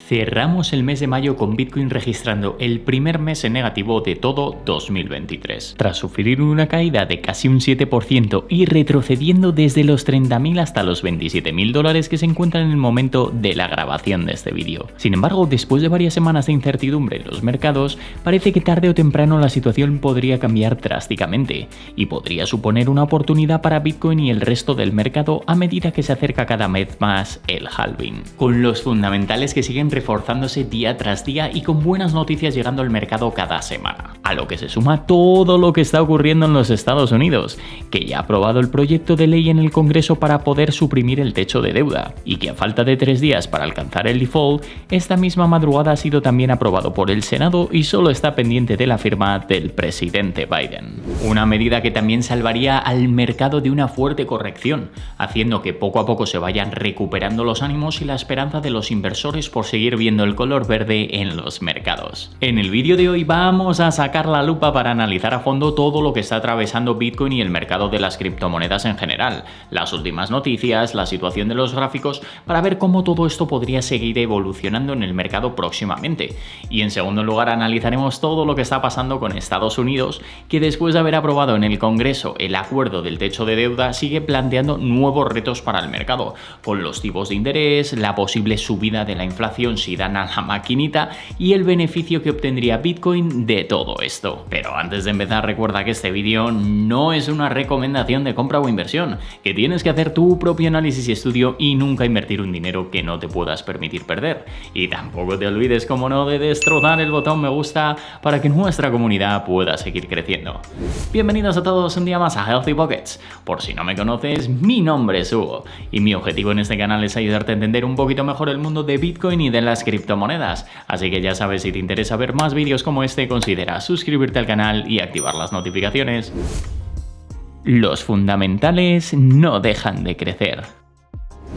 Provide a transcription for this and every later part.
Cerramos el mes de mayo con Bitcoin registrando el primer mes en negativo de todo 2023. Tras sufrir una caída de casi un 7% y retrocediendo desde los 30.000 hasta los 27.000 dólares que se encuentran en el momento de la grabación de este vídeo. Sin embargo, después de varias semanas de incertidumbre en los mercados, parece que tarde o temprano la situación podría cambiar drásticamente y podría suponer una oportunidad para Bitcoin y el resto del mercado a medida que se acerca cada vez más el halving. Con los fundamentales que siguen reforzándose día tras día y con buenas noticias llegando al mercado cada semana. A lo que se suma todo lo que está ocurriendo en los Estados Unidos, que ya ha aprobado el proyecto de ley en el Congreso para poder suprimir el techo de deuda, y que a falta de 3 días para alcanzar el default, esta misma madrugada ha sido también aprobado por el Senado y solo está pendiente de la firma del presidente Biden. Una medida que también salvaría al mercado de una fuerte corrección, haciendo que poco a poco se vayan recuperando los ánimos y la esperanza de los inversores por seguir viendo el color verde en los mercados. En el vídeo de hoy vamos a sacar la lupa para analizar a fondo todo lo que está atravesando Bitcoin y el mercado de las criptomonedas en general, las últimas noticias, la situación de los gráficos, para ver cómo todo esto podría seguir evolucionando en el mercado próximamente. Y en segundo lugar analizaremos todo lo que está pasando con Estados Unidos, que después de haber aprobado en el Congreso el acuerdo del techo de deuda sigue planteando nuevos retos para el mercado, con los tipos de interés, la posible subida de la inflación si dan a la maquinita y el beneficio que obtendría Bitcoin de todo esto. Pero antes de empezar, recuerda que este vídeo no es una recomendación de compra o inversión, que tienes que hacer tu propio análisis y estudio y nunca invertir un dinero que no te puedas permitir perder. Y tampoco te olvides, como no, de destrozar el botón me gusta para que nuestra comunidad pueda seguir creciendo. Bienvenidos a todos un día más a Healthy Pockets. Por si no me conoces, mi nombre es Hugo y mi objetivo en este canal es ayudarte a entender un poquito mejor el mundo de Bitcoin y de las criptomonedas, así que ya sabes, si te interesa ver más vídeos como este, considera suscribirte al canal y activar las notificaciones. Los fundamentales no dejan de crecer.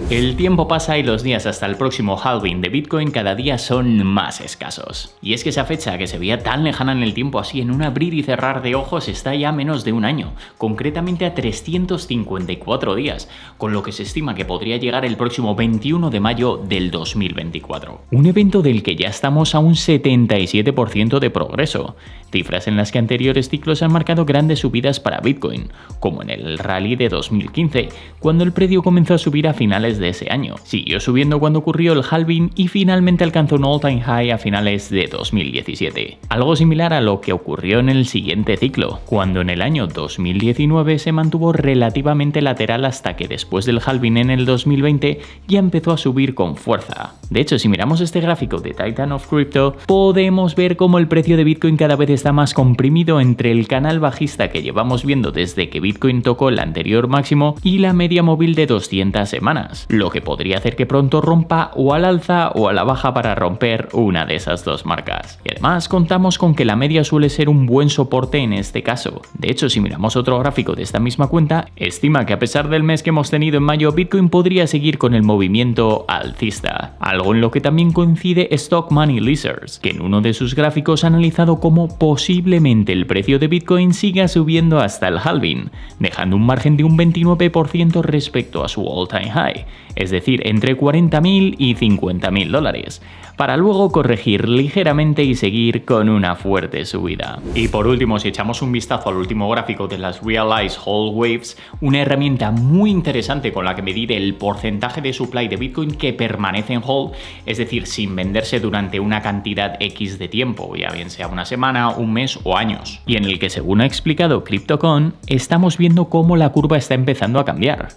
El tiempo pasa y los días hasta el próximo halving de Bitcoin cada día son más escasos. Y es que esa fecha que se veía tan lejana en el tiempo, así en un abrir y cerrar de ojos, está ya a menos de un año, concretamente a 354 días, con lo que se estima que podría llegar el próximo 21 de mayo del 2024. Un evento del que ya estamos a un 77% de progreso, cifras en las que anteriores ciclos han marcado grandes subidas para Bitcoin, como en el rally de 2015, cuando el precio comenzó a subir a finales de ese año. Siguió subiendo cuando ocurrió el halving y finalmente alcanzó un all-time high a finales de 2017. Algo similar a lo que ocurrió en el siguiente ciclo, cuando en el año 2019 se mantuvo relativamente lateral hasta que después del halving en el 2020 ya empezó a subir con fuerza. De hecho, si miramos este gráfico de Titan of Crypto, podemos ver cómo el precio de Bitcoin cada vez está más comprimido entre el canal bajista que llevamos viendo desde que Bitcoin tocó el anterior máximo y la media móvil de 200 semanas, lo que podría hacer que pronto rompa o al alza o a la baja para romper una de esas dos marcas. Y además contamos con que la media suele ser un buen soporte en este caso. De hecho, si miramos otro gráfico de esta misma cuenta, estima que a pesar del mes que hemos tenido en mayo, Bitcoin podría seguir con el movimiento alcista, algo en lo que también coincide Stock Money Lizards, que en uno de sus gráficos ha analizado cómo posiblemente el precio de Bitcoin siga subiendo hasta el halving, dejando un margen de un 29% respecto a su all-time high, es decir, entre 40.000 y 50.000 dólares, para luego corregir ligeramente y seguir con una fuerte subida. Y por último, si echamos un vistazo al último gráfico de las Realized Hold Waves, una herramienta muy interesante con la que medir el porcentaje de supply de Bitcoin que permanece en hold, es decir, sin venderse durante una cantidad X de tiempo, ya bien sea una semana, un mes o años, y en el que, según ha explicado CryptoCon, estamos viendo cómo la curva está empezando a cambiar.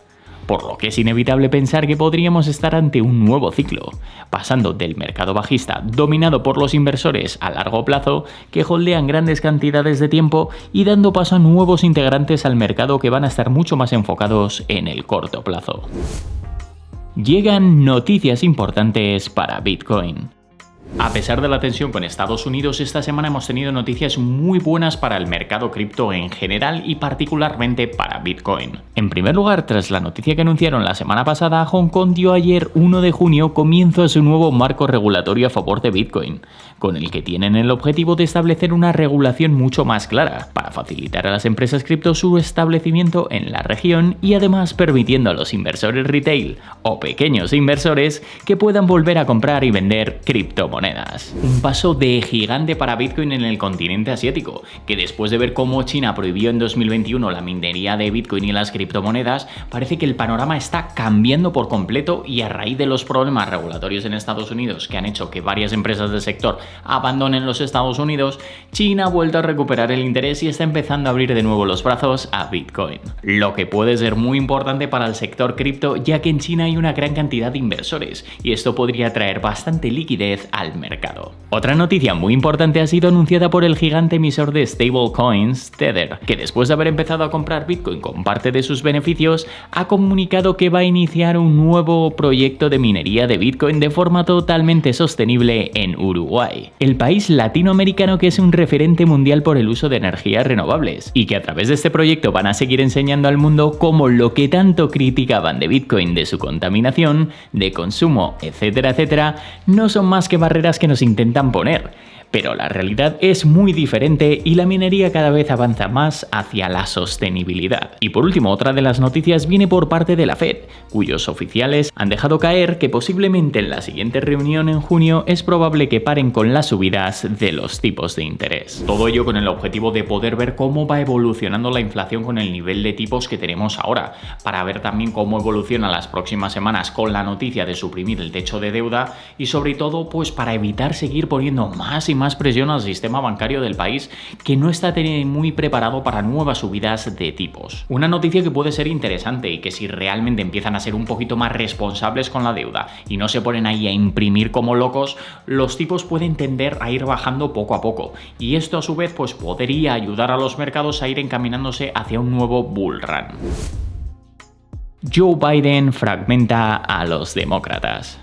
Por lo que es inevitable pensar que podríamos estar ante un nuevo ciclo, pasando del mercado bajista dominado por los inversores a largo plazo que holdean grandes cantidades de tiempo y dando paso a nuevos integrantes al mercado que van a estar mucho más enfocados en el corto plazo. Llegan noticias importantes para Bitcoin. A pesar de la tensión con Estados Unidos, esta semana hemos tenido noticias muy buenas para el mercado cripto en general y particularmente para Bitcoin. En primer lugar, tras la noticia que anunciaron la semana pasada, Hong Kong dio ayer 1 de junio comienzo a su nuevo marco regulatorio a favor de Bitcoin, con el que tienen el objetivo de establecer una regulación mucho más clara, para facilitar a las empresas cripto su establecimiento en la región y además permitiendo a los inversores retail o pequeños inversores que puedan volver a comprar y vender criptomonedas. Un paso de gigante para Bitcoin en el continente asiático, que después de ver cómo China prohibió en 2021 la minería de Bitcoin y las criptomonedas, parece que el panorama está cambiando por completo y a raíz de los problemas regulatorios en Estados Unidos que han hecho que varias empresas del sector abandonen los Estados Unidos, China ha vuelto a recuperar el interés y está empezando a abrir de nuevo los brazos a Bitcoin. Lo que puede ser muy importante para el sector cripto, ya que en China hay una gran cantidad de inversores y esto podría traer bastante liquidez al mercado. Otra noticia muy importante ha sido anunciada por el gigante emisor de stablecoins Tether, que después de haber empezado a comprar Bitcoin con parte de sus beneficios, ha comunicado que va a iniciar un nuevo proyecto de minería de Bitcoin de forma totalmente sostenible en Uruguay, el país latinoamericano que es un referente mundial por el uso de energías renovables, y que a través de este proyecto van a seguir enseñando al mundo cómo lo que tanto criticaban de Bitcoin, de su contaminación, de consumo, etcétera, etcétera, no son más que barreras que nos intentan poner. Pero la realidad es muy diferente y la minería cada vez avanza más hacia la sostenibilidad. Y por último, otra de las noticias viene por parte de la Fed, cuyos oficiales han dejado caer que posiblemente en la siguiente reunión en junio es probable que paren con las subidas de los tipos de interés. Todo ello con el objetivo de poder ver cómo va evolucionando la inflación con el nivel de tipos que tenemos ahora, para ver también cómo evoluciona las próximas semanas con la noticia de suprimir el techo de deuda y sobre todo pues para evitar seguir poniendo más y más presión al sistema bancario del país, que no está muy preparado para nuevas subidas de tipos. Una noticia que puede ser interesante y que si realmente empiezan a ser un poquito más responsables con la deuda y no se ponen ahí a imprimir como locos, los tipos pueden tender a ir bajando poco a poco y esto a su vez pues podría ayudar a los mercados a ir encaminándose hacia un nuevo bull run. Joe Biden fragmenta a los demócratas.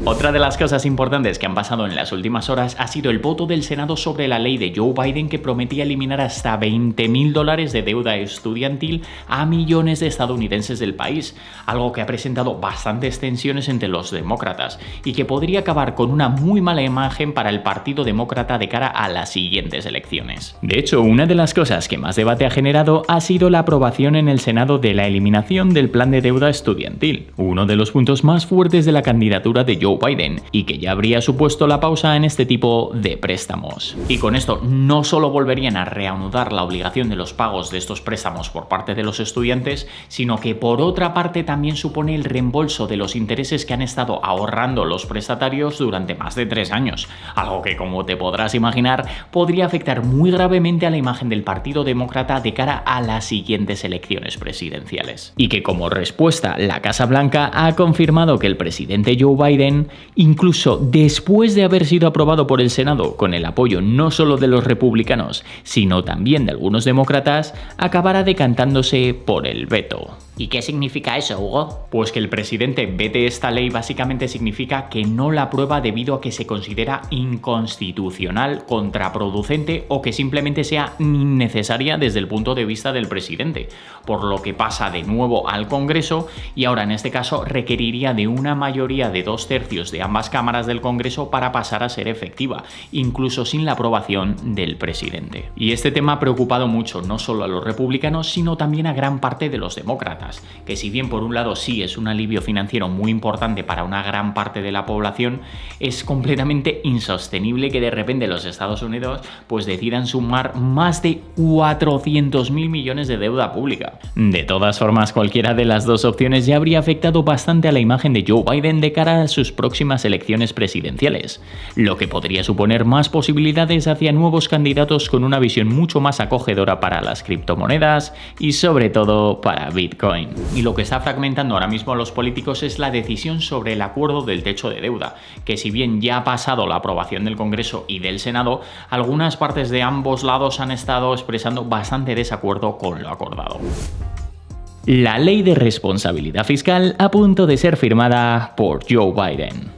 Otra de las cosas importantes que han pasado en las últimas horas ha sido el voto del Senado sobre la ley de Joe Biden que prometía eliminar hasta $20.000 de deuda estudiantil a millones de estadounidenses del país, algo que ha presentado bastantes tensiones entre los demócratas y que podría acabar con una muy mala imagen para el Partido Demócrata de cara a las siguientes elecciones. De hecho, una de las cosas que más debate ha generado ha sido la aprobación en el Senado de la eliminación del plan de deuda estudiantil, uno de los puntos más fuertes de la candidatura de Joe Biden y que ya habría supuesto la pausa en este tipo de préstamos. Y con esto no solo volverían a reanudar la obligación de los pagos de estos préstamos por parte de los estudiantes, sino que por otra parte también supone el reembolso de los intereses que han estado ahorrando los prestatarios durante más de 3 años, algo que como te podrás imaginar podría afectar muy gravemente a la imagen del Partido Demócrata de cara a las siguientes elecciones presidenciales. Y que como respuesta la Casa Blanca ha confirmado que el presidente Joe Biden, incluso después de haber sido aprobado por el Senado con el apoyo no solo de los republicanos, sino también de algunos demócratas, acabará decantándose por el veto. ¿Y qué significa eso, Hugo? Pues que el presidente vete esta ley básicamente significa que no la aprueba debido a que se considera inconstitucional, contraproducente o que simplemente sea innecesaria desde el punto de vista del presidente, por lo que pasa de nuevo al Congreso y ahora en este caso requeriría de una mayoría de 2/3 de ambas cámaras del Congreso para pasar a ser efectiva, incluso sin la aprobación del presidente. Y este tema ha preocupado mucho no solo a los republicanos, sino también a gran parte de los demócratas, que si bien por un lado sí es un alivio financiero muy importante para una gran parte de la población, es completamente insostenible que de repente los Estados Unidos pues decidan sumar más de 400.000 millones de deuda pública. De todas formas, cualquiera de las dos opciones ya habría afectado bastante a la imagen de Joe Biden de cara a sus próximas elecciones presidenciales, lo que podría suponer más posibilidades hacia nuevos candidatos con una visión mucho más acogedora para las criptomonedas y sobre todo para Bitcoin. Y lo que está fragmentando ahora mismo a los políticos es la decisión sobre el acuerdo del techo de deuda, que si bien ya ha pasado la aprobación del Congreso y del Senado, algunas partes de ambos lados han estado expresando bastante desacuerdo con lo acordado. La ley de responsabilidad fiscal a punto de ser firmada por Joe Biden.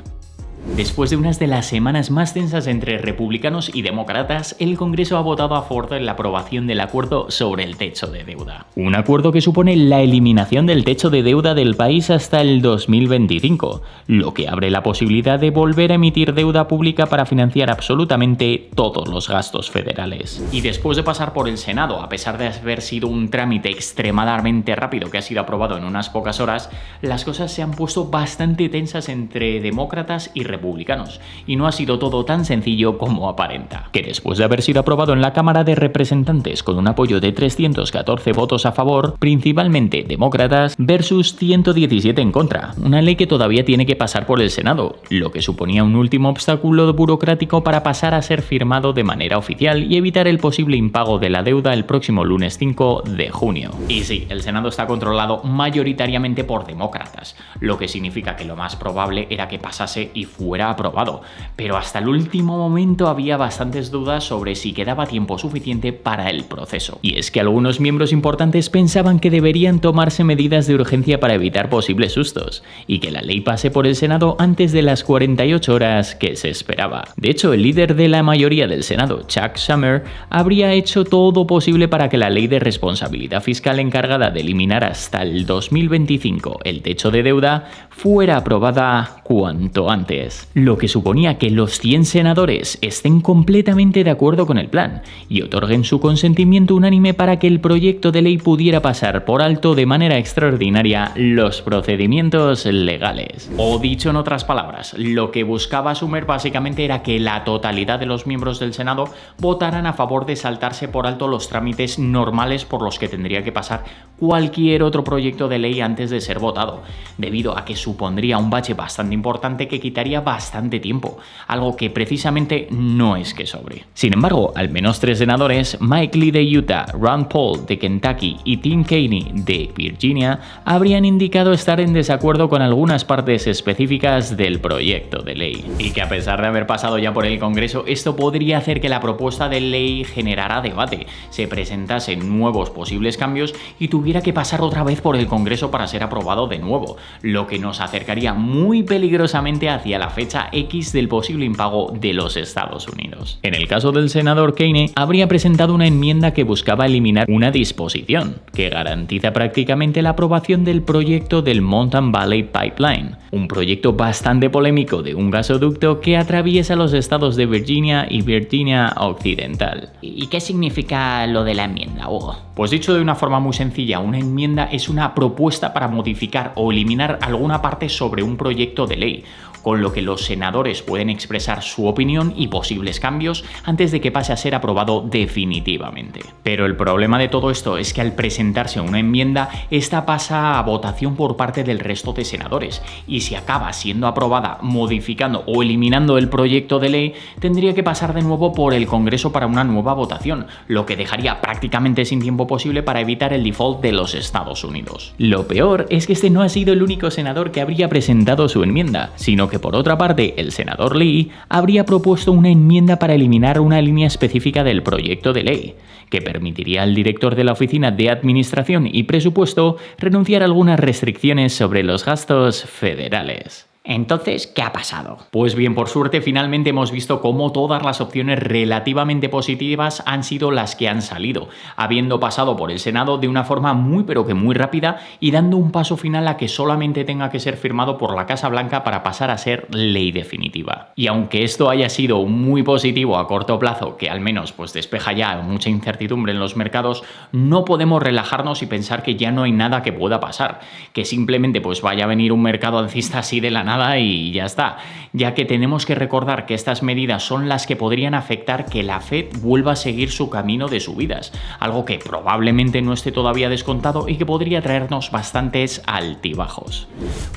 Después de unas de las semanas más tensas entre republicanos y demócratas, el Congreso ha votado a favor de la aprobación del acuerdo sobre el techo de deuda. Un acuerdo que supone la eliminación del techo de deuda del país hasta el 2025, lo que abre la posibilidad de volver a emitir deuda pública para financiar absolutamente todos los gastos federales. Y después de pasar por el Senado, a pesar de haber sido un trámite extremadamente rápido que ha sido aprobado en unas pocas horas, las cosas se han puesto bastante tensas entre demócratas y republicanos, y no ha sido todo tan sencillo como aparenta. Que después de haber sido aprobado en la Cámara de Representantes con un apoyo de 314 votos a favor, principalmente demócratas, versus 117 en contra, una ley que todavía tiene que pasar por el Senado, lo que suponía un último obstáculo burocrático para pasar a ser firmado de manera oficial y evitar el posible impago de la deuda el próximo lunes 5 de junio. Y sí, el Senado está controlado mayoritariamente por demócratas, lo que significa que lo más probable era que pasase y fuera aprobado, pero hasta el último momento había bastantes dudas sobre si quedaba tiempo suficiente para el proceso. Y es que algunos miembros importantes pensaban que deberían tomarse medidas de urgencia para evitar posibles sustos, y que la ley pase por el Senado antes de las 48 horas que se esperaba. De hecho, el líder de la mayoría del Senado, Chuck Schumer, habría hecho todo posible para que la ley de responsabilidad fiscal encargada de eliminar hasta el 2025 el techo de deuda fuera aprobada cuanto antes, lo que suponía que los 100 senadores estén completamente de acuerdo con el plan y otorguen su consentimiento unánime para que el proyecto de ley pudiera pasar por alto de manera extraordinaria los procedimientos legales. O dicho en otras palabras, lo que buscaba Schumer básicamente era que la totalidad de los miembros del Senado votaran a favor de saltarse por alto los trámites normales por los que tendría que pasar cualquier otro proyecto de ley antes de ser votado, debido a que supondría un bache bastante importante que quitaría bastante tiempo, algo que precisamente no es que sobre. Sin embargo, al menos 3 senadores, Mike Lee de Utah, Rand Paul de Kentucky y Tim Kaine de Virginia, habrían indicado estar en desacuerdo con algunas partes específicas del proyecto de ley, y que a pesar de haber pasado ya por el Congreso, esto podría hacer que la propuesta de ley generara debate, se presentasen nuevos posibles cambios y tuviera que pasar otra vez por el Congreso para ser aprobado de nuevo, lo que nos acercaría muy peligrosamente hacia la fecha X del posible impago de los Estados Unidos. En el caso del senador Kaine, habría presentado una enmienda que buscaba eliminar una disposición que garantiza prácticamente la aprobación del proyecto del Mountain Valley Pipeline, un proyecto bastante polémico de un gasoducto que atraviesa los estados de Virginia y Virginia Occidental. ¿Y qué significa lo de la enmienda, Hugo? Pues dicho de una forma muy sencilla, una enmienda es una propuesta para modificar o eliminar alguna parte sobre un proyecto de ley, con lo que los senadores pueden expresar su opinión y posibles cambios antes de que pase a ser aprobado definitivamente. Pero el problema de todo esto es que al presentarse una enmienda, esta pasa a votación por parte del resto de senadores, y si acaba siendo aprobada modificando o eliminando el proyecto de ley, tendría que pasar de nuevo por el Congreso para una nueva votación, lo que dejaría prácticamente sin tiempo posible para evitar el default de los Estados Unidos. Lo peor es que este no ha sido el único senador que habría presentado su enmienda, sino que por otra parte el senador Lee habría propuesto una enmienda para eliminar una línea específica del proyecto de ley, que permitiría al director de la Oficina de Administración y Presupuesto renunciar a algunas restricciones sobre los gastos federales. Entonces, ¿qué ha pasado? Pues bien, por suerte finalmente hemos visto cómo todas las opciones relativamente positivas han sido las que han salido, habiendo pasado por el Senado de una forma muy pero que muy rápida y dando un paso final a que solamente tenga que ser firmado por la Casa Blanca para pasar a ser ley definitiva. Y aunque esto haya sido muy positivo a corto plazo, que al menos pues despeja ya mucha incertidumbre en los mercados, no podemos relajarnos y pensar que ya no hay nada que pueda pasar, que simplemente pues vaya a venir un mercado alcista así de la nada y ya está, ya que tenemos que recordar que estas medidas son las que podrían afectar que la Fed vuelva a seguir su camino de subidas, algo que probablemente no esté todavía descontado y que podría traernos bastantes altibajos.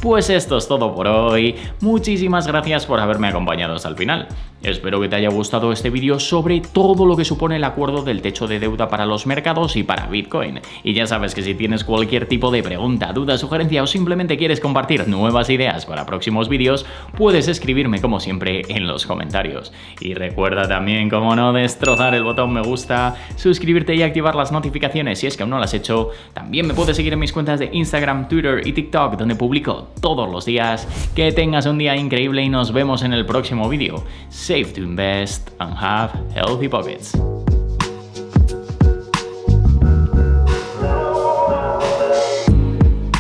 Pues esto es todo por hoy, muchísimas gracias por haberme acompañado hasta el final. Espero que te haya gustado este vídeo sobre todo lo que supone el acuerdo del techo de deuda para los mercados y para Bitcoin. Y ya sabes que si tienes cualquier tipo de pregunta, duda, sugerencia o simplemente quieres compartir nuevas ideas para próximos vídeos, puedes escribirme como siempre en los comentarios. Y recuerda también, como no, destrozar el botón me gusta, suscribirte y activar las notificaciones si es que aún no lo has hecho. También me puedes seguir en mis cuentas de Instagram, Twitter y TikTok, donde publico todos los días. Que tengas un día increíble y nos vemos en el próximo vídeo. Save to invest and have healthy pockets.